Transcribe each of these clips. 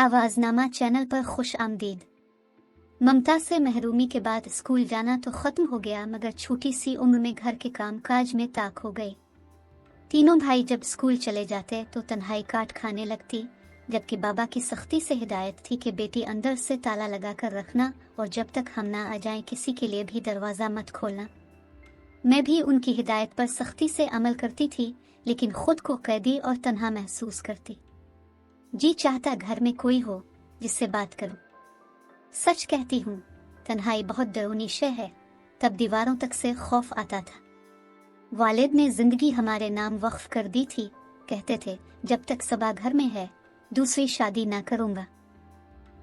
आवाज़नामा channel पर खुश आमदीद। ममता से महरूमी के बाद स्कूल जाना तो ख़त्म हो गया, मगर छोटी सी उम्र में घर के काम काज में ताक हो गई। तीनों भाई जब स्कूल चले जाते तो तन्हाई काट खाने लगती, जबकि बाबा की सख्ती से हिदायत थी कि बेटी अंदर से ताला लगा कर रखना और जब तक हम ना आ जाएं किसी के लिए भी दरवाज़ा मत खोलना। मैं भी उनकी हिदायत पर सख्ती से अमल करती थी, लेकिन खुद को कैदी और तन्हा महसूस करती। जी चाहता घर में कोई हो जिससे बात करूं। सच कहती हूँ, तन्हाई बहुत डरावनी शय है। तब दीवारों तक से खौफ आता था। वालिद ने जिंदगी हमारे नाम वक्फ कर दी थी। कहते थे जब तक सबा घर में है दूसरी शादी ना करूंगा।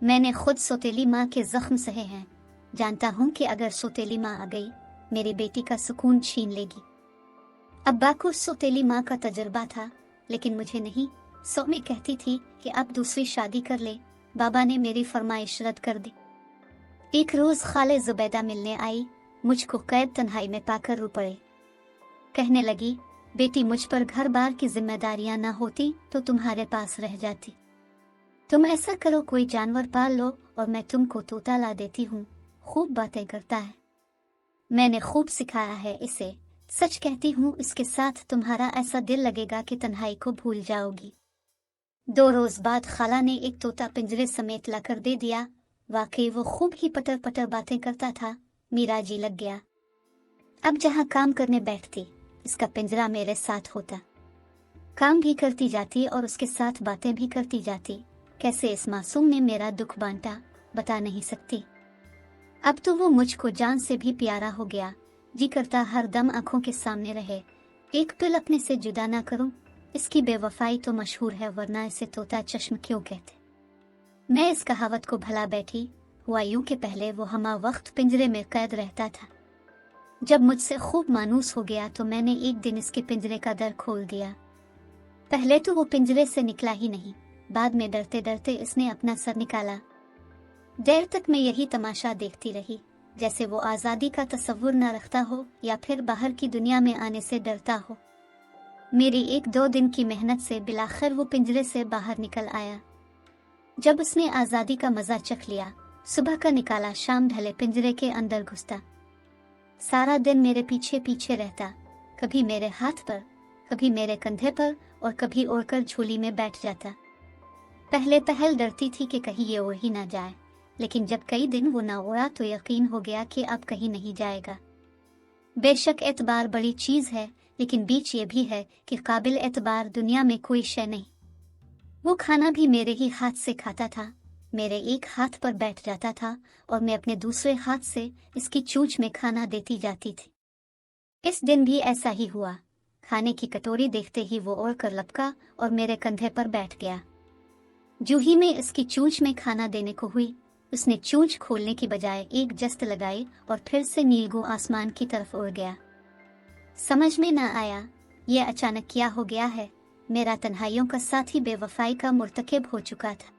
मैंने खुद सौतेली माँ के जख्म सहे हैं। जानता हूँ कि अगर सौतेली माँ आ गई मेरी बेटी का सुकून छीन लेगी। अब्बा को सौतेली माँ का तजुर्बा था, लेकिन मुझे नहीं। सौमी कहती थी कि अब दूसरी शादी कर ले। बाबा ने मेरी फरमाइश रद्द कर दी। एक रोज खाले जुबैदा मिलने आई। मुझको कैद तन्हाई में पाकर रो पड़े। कहने लगी, बेटी मुझ पर घर बार की जिम्मेदारियां ना होती तो तुम्हारे पास रह जाती। तुम ऐसा करो, कोई जानवर पाल लो और मैं तुमको तोता ला देती हूँ। खूब बातें करता है, मैंने खूब सिखाया है इसे। सच कहती हूँ, इसके साथ तुम्हारा ऐसा दिल लगेगा कि तन्हाई को भूल जाओगी। 2 रोज बाद खाला ने एक तोता पिंजरे समेत लाकर दे दिया। वाकई वो खूब ही पटर पटर बातें करता था। मेरा जी लग गया। अब जहाँ काम करने बैठती इसका पिंजरा मेरे साथ होता। काम भी करती जाती और उसके साथ बातें भी करती जाती। कैसे इस मासूम ने मेरा दुख बांटा बता नहीं सकती। अब तो वो मुझको जान से भी प्यारा हो गया। जी करता हर दम आंखों के सामने रहे, एक पल अपने से जुदा ना करूं। इसकी बेवफाई तो मशहूर है, वरना इसे तोता चश्म क्यों कहते। मैं इस कहावत को भला बैठी। हुआ यूं कि पहले वो हमा वक्त पिंजरे में कैद रहता था। जब मुझसे खूब मानूस हो गया तो मैंने एक दिन इसके पिंजरे का दर खोल दिया। पहले तो वो पिंजरे से निकला ही नहीं, बाद में डरते डरते इसने अपना सर निकाला। देर तक मैं यही तमाशा देखती रही, जैसे वो आज़ादी का तसव्वुर न रखता हो या फिर बाहर की दुनिया में आने से डरता हो। मेरी 1-2 दिन की मेहनत से बिलाखिर वो पिंजरे से बाहर निकल आया। जब उसने आज़ादी का मजा चख लिया, सुबह का निकाला शाम ढले पिंजरे के अंदर घुसता। सारा दिन मेरे पीछे पीछे रहता, कभी मेरे हाथ पर, कभी मेरे कंधे पर और कभी ओढ़कर झोली में बैठ जाता। पहले पहल डरती थी कि कहीं ये उड़ ही ना जाए, लेकिन जब कई दिन वो ना उड़ा तो यकीन हो गया कि अब कहीं नहीं जाएगा। बेशक एतबार बड़ी चीज है, लेकिन बीच ये भी है कि काबिल एतबार दुनिया में कोई शय नहीं। वो खाना भी मेरे ही हाथ से खाता था। मेरे एक हाथ पर बैठ जाता था और मैं अपने दूसरे हाथ से इसकी चूंच में खाना देती जाती थी। इस दिन भी ऐसा ही हुआ। खाने की कटोरी देखते ही वो ओढ़ कर लपका और मेरे कंधे पर बैठ गया। जूं ही मैं इसकी चूंच में खाना देने को हुई, उसने चूंच खोलने की बजाय एक जस्त लगाई और फिर से नीलगो आसमान की तरफ उड़ गया। समझ में न आया ये अचानक क्या हो गया है। मेरा तन्हाइयों का साथी बेवफाई का मुर्तकिब हो चुका था।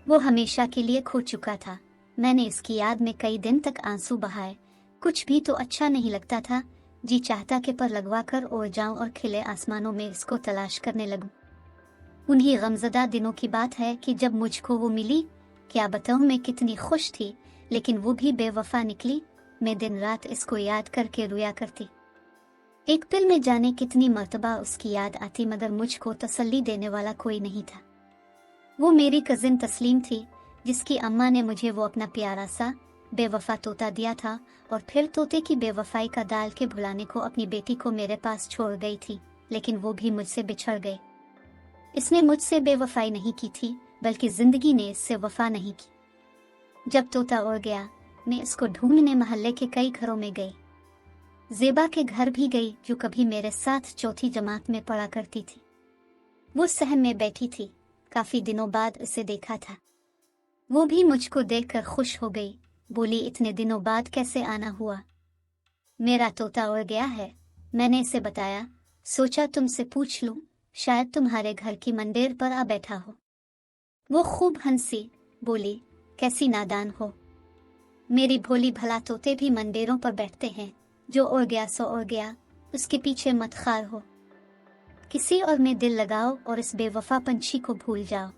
वो हमेशा के लिए खो चुका था। मैंने इसकी याद में कई दिन तक आंसू बहाए। कुछ भी तो अच्छा नहीं लगता था। जी चाहता कि पर लगवा कर उड़ जाऊं और खिले आसमानों में इसको तलाश करने लगूं। उन्हीं गमज़दा दिनों की बात है कि जब मुझको वो मिली। क्या बताऊं मैं कितनी खुश थी, लेकिन वो भी बेवफा निकली। मैं दिन रात इसको याद करके रोया करती। एक पल में जाने कितनी मर्तबा उसकी याद आती, मगर मुझको तसल्ली देने वाला कोई नहीं था। वो मेरी कजिन तस्लीम थी, जिसकी अम्मा ने मुझे वो अपना प्यारा सा बेवफा तोता दिया था और फिर तोते की बेवफाई का डाल के भुलाने को अपनी बेटी को मेरे पास छोड़ गई थी। लेकिन वो भी मुझसे बिछड़ गई। इसने मुझसे बेवफाई नहीं की थी, बल्कि जिंदगी ने इससे वफा नहीं की। जब तोता उड़ गया, मैं इसको ढूंढने मोहल्ले के कई घरों में गई। ज़ेबा के घर भी गई, जो कभी मेरे साथ चौथी जमात में पढ़ा करती थी। वो सहन में बैठी थी। काफी दिनों बाद उसे देखा था। वो भी मुझको देखकर खुश हो गई। बोली, इतने दिनों बाद कैसे आना हुआ? मेरा तोता उड़ गया है, मैंने इसे बताया। सोचा तुमसे पूछ लूं, शायद तुम्हारे घर की मंडेर पर आ बैठा हो। वो खूब हंसी, बोली, कैसी नादान हो। मेरी भोली भला तोते भी मंडेरों पर बैठते हैं। जो उड़ गया सो उड़ गया, उसके पीछे मत खार हो। किसी और में दिल लगाओ और इस बेवफा पंछी को भूल जाओ।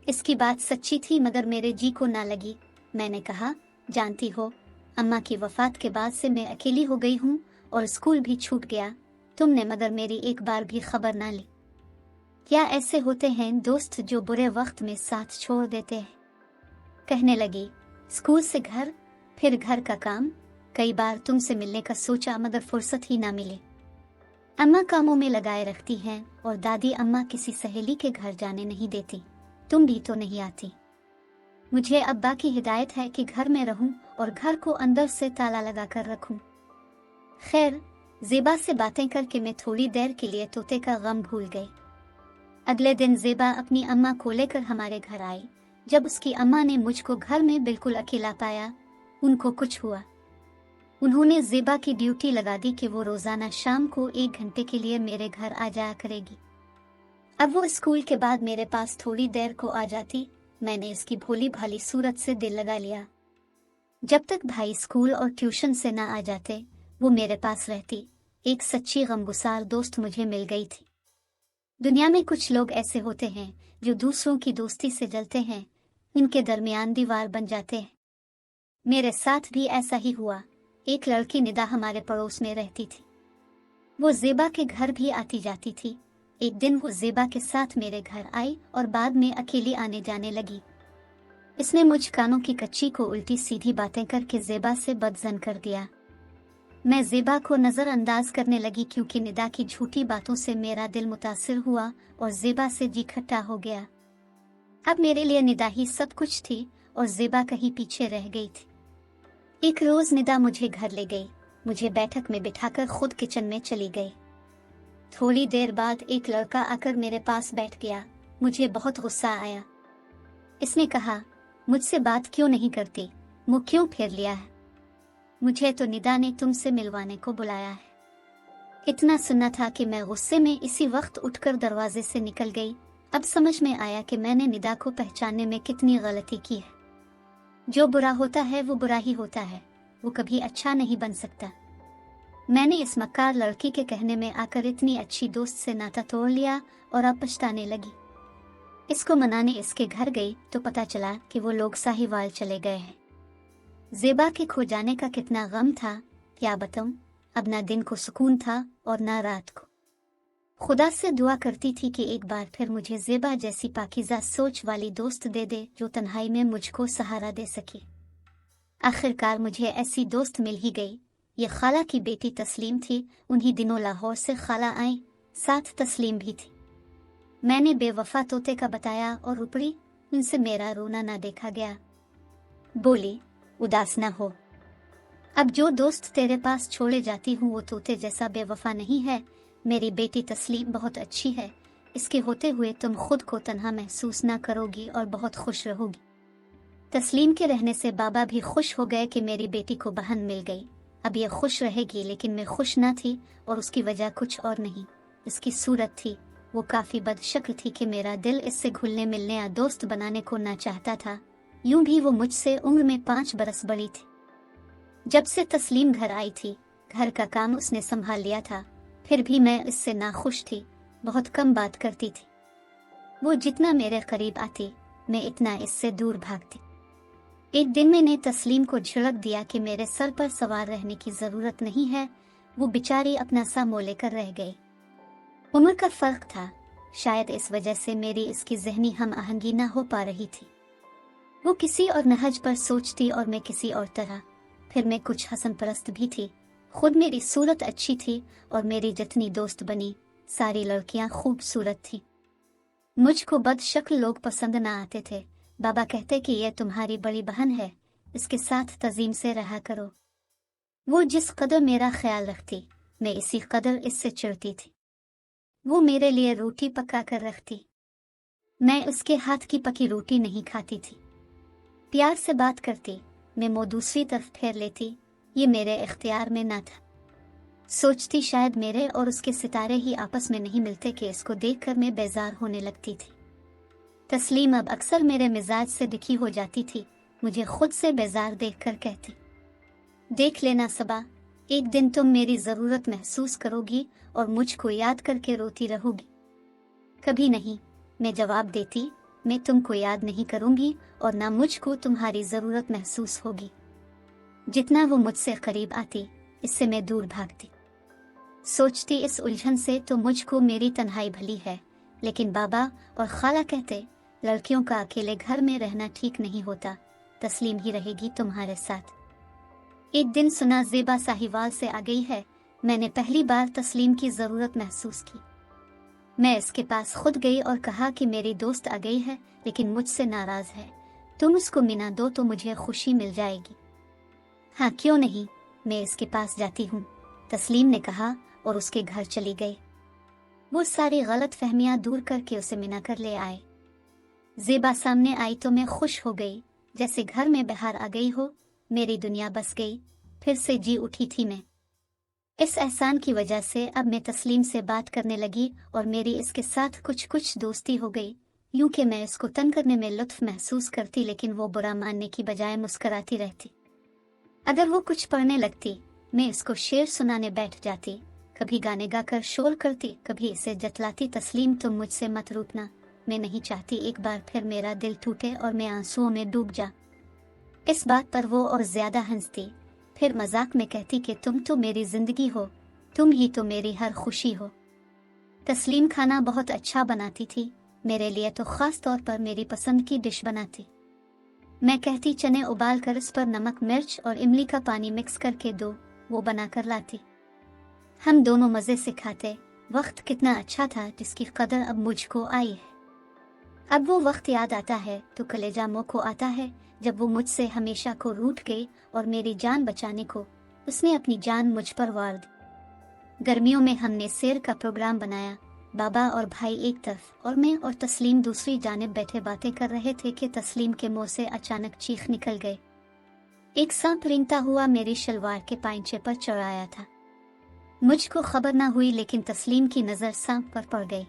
इसकी बात सच्ची थी मगर मेरे जी को ना लगी। मैंने कहा, जानती हो, अम्मा की वफात के बाद से मैं अकेली हो गई हूँ और स्कूल भी छूट गया। तुमने मगर मेरी एक बार भी खबर ना ली। क्या ऐसे होते हैं दोस्त जो बुरे वक्त में साथ छोड़ देते हैं? कहने लगी, स्कूल से घर, फिर घर का काम। कई बार तुमसे मिलने का सोचा मगर फुर्सत ही ना मिली। अम्मा कामों में लगाए रखती हैं और दादी अम्मा किसी सहेली के घर जाने नहीं देती। तुम भी तो नहीं आती। मुझे अब्बा की हिदायत है कि घर में रहूं और घर को अंदर से ताला लगा कर रखूं। खैर, ज़ेबा से बातें करके मैं थोड़ी देर के लिए तोते का गम भूल गई। अगले दिन ज़ेबा अपनी अम्मा को लेकर हमारे घर आई। जब उसकी अम्मा ने मुझको घर में बिल्कुल अकेला पाया, उनको कुछ हुआ। उन्होंने ज़ेबा की ड्यूटी लगा दी कि वो रोज़ाना शाम को 1 घंटे के लिए मेरे घर आ जाया करेगी। अब वो स्कूल के बाद मेरे पास थोड़ी देर को आ जाती। मैंने इसकी भोली भाली सूरत से दिल लगा लिया। जब तक भाई स्कूल और ट्यूशन से ना आ जाते, वो मेरे पास रहती। एक सच्ची गमगुसार दोस्त मुझे मिल गई थी। दुनिया में कुछ लोग ऐसे होते हैं जो दूसरों की दोस्ती से जलते हैं, इनके दरमियान दीवार बन जाते हैं। मेरे साथ भी ऐसा ही हुआ। एक लड़की निदा हमारे पड़ोस में रहती थी। वो ज़ेबा के घर भी आती जाती थी। एक दिन वो ज़ेबा के साथ मेरे घर आई और बाद में अकेली आने जाने लगी। इसने मुझ कानों की कच्ची को उल्टी सीधी बातें करके ज़ेबा से बदज़न कर दिया। मैं ज़ेबा को नज़रअंदाज करने लगी क्योंकि निदा की झूठी बातों से मेरा दिल मुतासिर हुआ और ज़ेबा से जी खट्टा हो गया। अब मेरे लिए निदा ही सब कुछ थी और ज़ेबा कहीं पीछे रह गई थी। एक रोज़ निदा मुझे घर ले गई। मुझे बैठक में बिठाकर खुद किचन में चली गई। थोड़ी देर बाद एक लड़का आकर मेरे पास बैठ गया। मुझे बहुत गुस्सा आया। इसने कहा, मुझसे बात क्यों नहीं करती, मुँह क्यों फेर लिया है? मुझे तो निदा ने तुमसे मिलवाने को बुलाया है। इतना सुनना था कि मैं गुस्से में इसी वक्त उठकर दरवाजे से निकल गई। अब समझ में आया कि मैंने निदा को पहचानने में कितनी गलती की है। जो बुरा होता है वो बुरा ही होता है, वो कभी अच्छा नहीं बन सकता। मैंने इस मक्कार लड़की के कहने में आकर इतनी अच्छी दोस्त से नाता तोड़ लिया और अब पछताने लगी। इसको मनाने इसके घर गई तो पता चला कि वो लोग साहिवाल चले गए हैं। ज़ेबा के खो जाने का कितना गम था, क्या बताऊं। अब ना दिन को सुकून था और ना रात को। खुदा से दुआ करती थी कि एक बार फिर मुझे ज़ेबा जैसी पाकीज़ा सोच वाली दोस्त दे दे जो तन्हाई में मुझको सहारा दे सके। आखिरकार मुझे ऐसी दोस्त मिल ही गई। ये खाला की बेटी तस्लीम थी। उन्हीं दिनों लाहौर से खाला आई, साथ तस्लीम भी थी। मैंने बेवफा तोते का बताया और उपड़ी। उनसे मेरा रोना ना देखा गया। बोली, उदास ना हो। अब जो दोस्त तेरे पास छोड़े जाती हूँ वो तोते जैसा बेवफा नहीं है। मेरी बेटी तस्लीम बहुत अच्छी है। इसके होते हुए तुम खुद को तन्हा महसूस ना करोगी और बहुत खुश रहोगी। तस्लीम के रहने से बाबा भी खुश हो गए कि मेरी बेटी को बहन मिल गई। अब ये खुश रहेगी, लेकिन मैं खुश ना थी और उसकी वजह कुछ और नहीं, इसकी सूरत थी। वो काफ़ी बदशक्ल थी कि मेरा दिल इससे घुलने मिलने या दोस्त बनाने को ना चाहता था। यूं भी वो मुझसे उम्र में 5 बरस बड़ी थी। जब से तस्लीम घर आई थी, घर का काम उसने संभाल लिया था। फिर भी मैं इससे नाखुश थी, बहुत कम बात करती थी। वो जितना मेरे करीब आती, मैं इतना इससे दूर भागती। एक दिन मैंने तस्लीम को झिड़क दिया कि मेरे सर पर सवार रहने की ज़रूरत नहीं है। वो बेचारी अपना सा मोह लेकर रह गई। उम्र का फ़र्क था, शायद इस वजह से मेरी इसकी ज़हनी हम आहंगी ना हो पा रही थी। वो किसी और नहज पर सोचती और मैं किसी और तरह। फिर मैं कुछ हसन परस्त भी थी। खुद मेरी सूरत अच्छी थी और मेरी जितनी दोस्त बनी, सारी लड़कियां खूबसूरत थी। मुझको बदशक्ल लोग पसंद ना आते थे। बाबा कहते कि यह तुम्हारी बड़ी बहन है, इसके साथ तज़ीम से रहा करो। वो जिस कदर मेरा ख्याल रखती, मैं इसी कदर इससे चिढ़ती थी। वो मेरे लिए रोटी पका कर रखती, मैं उसके हाथ की पकी रोटी नहीं खाती थी। प्यार से बात करती, मैं मुँह दूसरी तरफ फेर लेती। ये मेरे इख्तियार में ना था। सोचती शायद मेरे और उसके सितारे ही आपस में नहीं मिलते कि इसको देखकर मैं बेजार होने लगती थी। तस्लीम अब अक्सर मेरे मिजाज से दुखी हो जाती थी। मुझे खुद से बेजार देखकर कहती, देख लेना सबा, एक दिन तुम मेरी ज़रूरत महसूस करोगी और मुझको याद करके रोती रहोगी। कभी नहीं, मैं जवाब देती, मैं तुमको याद नहीं करूंगी और ना मुझको तुम्हारी ज़रूरत महसूस होगी। जितना वो मुझसे करीब आती, इससे मैं दूर भागती। सोचती इस उलझन से तो मुझको मेरी तन्हाई भली है, लेकिन बाबा और खाला कहते लड़कियों का अकेले घर में रहना ठीक नहीं होता, तस्लीम ही रहेगी तुम्हारे साथ। एक दिन सुना ज़ेबा साहिवाल से आ गई है। मैंने पहली बार तस्लीम की ज़रूरत महसूस की। मैं इसके पास खुद गई और कहा कि मेरी दोस्त आ गई है, लेकिन मुझसे नाराज़ है। तुम उसको मिना दो तो मुझे खुशी मिल जाएगी। हाँ, क्यों नहीं, मैं इसके पास जाती हूँ, तस्लीम ने कहा और उसके घर चली गई। वो सारी गलत फहमियाँ दूर करके उसे मिना कर ले आए। ज़ेबा सामने आई तो मैं खुश हो गई, जैसे घर में बहार आ गई हो। मेरी दुनिया बस गई, फिर से जी उठी थी मैं। इस एहसान की वजह से अब मैं तस्लीम से बात करने लगी और मेरी इसके साथ कुछ दोस्ती हो गई। यूं कि मैं इसको तंग करने में लुत्फ महसूस करती, लेकिन वो बुरा मानने की बजाय मुस्कराती रहती। अगर वो कुछ पढ़ने लगती, मैं इसको शेर सुनाने बैठ जाती। कभी गाने गाकर शोर करती, कभी इसे जतलाती, तस्लीम तुम मुझसे मत रूठना, मैं नहीं चाहती एक बार फिर मेरा दिल टूटे और मैं आंसुओं में डूब जा। इस बात पर वो और ज्यादा हंसती, फिर मजाक में कहती कि तुम तो मेरी जिंदगी हो, तुम ही तो मेरी हर खुशी हो। तस्लीम खाना बहुत अच्छा बनाती थी, मेरे लिए तो खास तौर पर मेरी पसंद की डिश बनाती। मैं कहती चने उबाल कर इस पर नमक मिर्च और इमली का पानी मिक्स करके दो, वो बनाकर लाती। हम दोनों मज़े से खाते। वक्त कितना अच्छा था जिसकी कदर अब मुझको आई है। अब वो वक्त याद आता है तो कलेजा मुँह को आता है, जब वो मुझसे हमेशा को रूठ गई और मेरी जान बचाने को उसने अपनी जान मुझ पर वार दी। गर्मियों में हमने सैर का प्रोग्राम बनाया। बाबा और भाई एक तरफ और मैं और तस्लीम दूसरी जानिब बैठे बातें कर रहे थे कि तस्लीम के मुंह से अचानक चीख निकल गई। एक सांप रेंगता हुआ मेरी शलवार के पाइंचे पर चढ़ आया था। मुझको खबर ना हुई, लेकिन तस्लीम की नज़र सांप पर पड़ गई।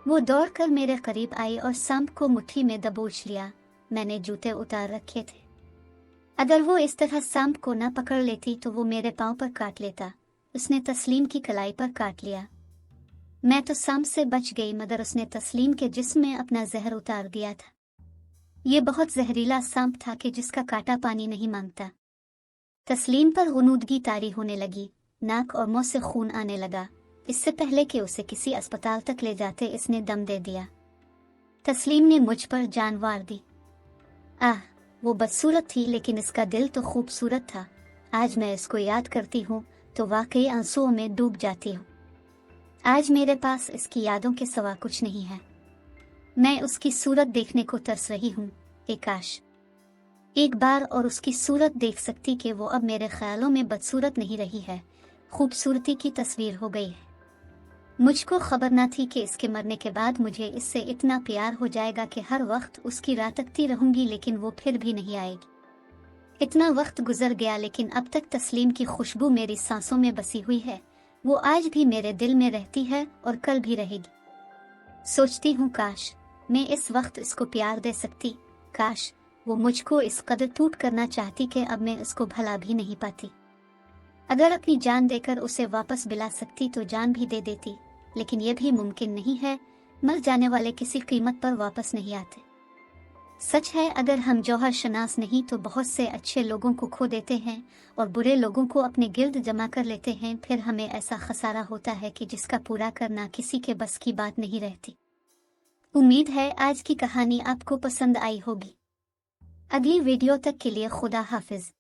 वो दौड़कर मेरे करीब आई और सांप को मुट्ठी में दबोच लिया। मैंने जूते उतार रखे थे। अगर वो इस तरह सांप को न पकड़ लेती तो वो मेरे पाँव पर काट लेता। उसने तस्लीम की कलाई पर काट लिया। मैं तो सांप से बच गई, मगर उसने तस्लीम के जिस्म में अपना जहर उतार दिया था। ये बहुत जहरीला सांप था कि जिसका काटा पानी नहीं मांगता। तस्लीम पर गुनूदगी तारी होने लगी, नाक और मुंह से खून आने लगा। इससे पहले कि उसे किसी अस्पताल तक ले जाते इसने दम दे दिया। तस्लीम ने मुझ पर जान वार दी। आह, वो बदसूरत थी, लेकिन इसका दिल तो खूबसूरत था। आज मैं इसको याद करती हूँ तो वाकई आंसुओं में डूब जाती हूँ। आज मेरे पास इसकी यादों के सिवा कुछ नहीं है। मैं उसकी सूरत देखने को तरस रही हूँ। काश एक बार और उसकी सूरत देख सकती कि वो अब मेरे ख्यालों में बदसूरत नहीं रही है, खूबसूरती की तस्वीर हो गई है। मुझको खबर न थी कि इसके मरने के बाद मुझे इससे इतना प्यार हो जाएगा कि हर वक्त उसकी राह तकती रहूंगी, लेकिन वो फिर भी नहीं आएगी। इतना वक्त गुजर गया, लेकिन अब तक तस्लीम की खुशबू मेरी सांसों में बसी हुई है। वो आज भी मेरे दिल में रहती है और कल भी रहेगी। सोचती हूँ काश मैं इस वक्त इसको प्यार दे सकती। काश वो मुझको इस कदर टूट करना चाहती कि अब मैं उसको भला भी नहीं पाती। अगर अपनी जान देकर उसे वापस बुला सकती तो जान भी दे देती, लेकिन यह भी मुमकिन नहीं है। मर जाने वाले किसी कीमत पर वापस नहीं आते। सच है, अगर हम जौहर शनास नहीं तो बहुत से अच्छे लोगों को खो देते हैं और बुरे लोगों को अपने गिर्द जमा कर लेते हैं। फिर हमें ऐसा खसारा होता है कि जिसका पूरा करना किसी के बस की बात नहीं रहती। उम्मीद है आज की कहानी आपको पसंद आई होगी। अगली वीडियो तक के लिए खुदा हाफिज।